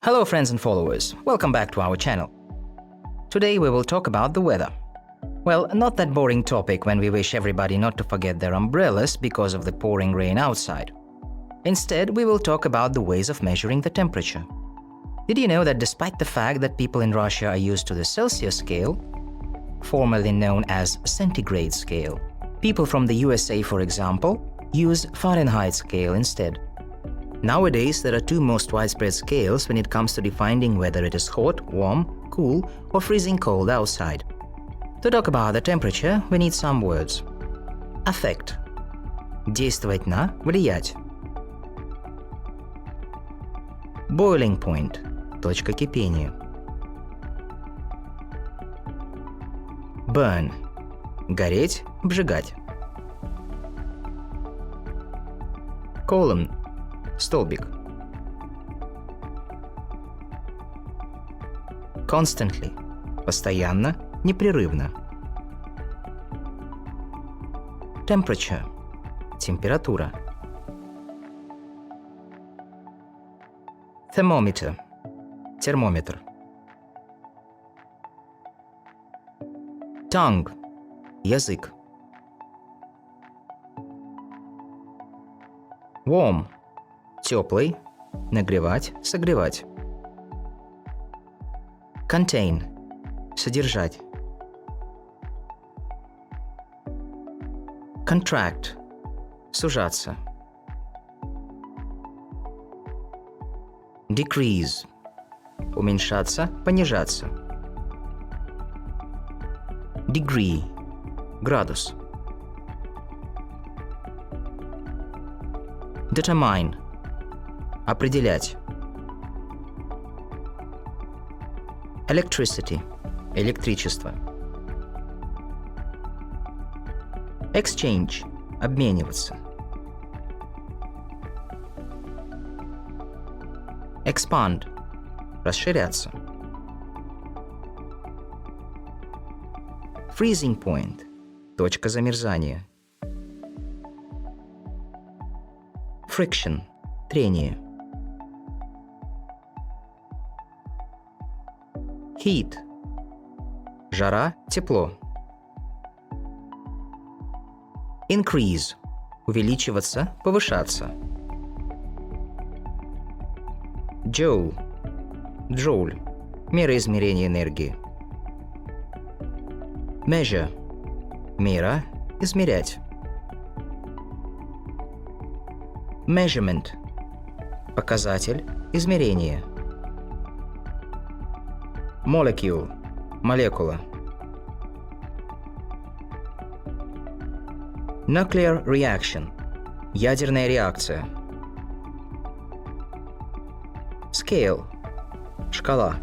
Hello friends and followers, welcome back to our channel. Today we will talk about the weather. Well, not that boring topic when we wish everybody not to forget their umbrellas because of the pouring rain outside. Instead, we will talk about the ways of measuring the temperature. Did you know that despite the fact that people in Russia are used to the Celsius scale, formerly known as centigrade scale, people from the USA, for example, use Fahrenheit scale instead. Nowadays, there are two most widespread scales when it comes to defining whether it is hot, warm, cool, or freezing cold outside. To talk about the temperature, we need some words. Affect – действовать на, влиять. Boiling point – точка кипения. Burn – гореть, обжигать. Column – столбик. Constantly – постоянно, непрерывно. Temperature – температура. Thermometer – термометр. Tongue – язык. Warm – теплый, нагревать, согревать. Contain – содержать. Contract – сужаться. Decrease – уменьшаться, понижаться. Degree – градус. Determine – определять. Electricity – электричество. Exchange – обмениваться. Expand – расширяться. Freezing point – точка замерзания. Friction – трение. Heat – жара, тепло. Increase – увеличиваться, повышаться. Joule – джоуль, мера измерения энергии. Measure – мера, измерять. Measurement – показатель, измерение. Molecule – молекула. Nuclear reaction – ядерная реакция. Scale – шкала.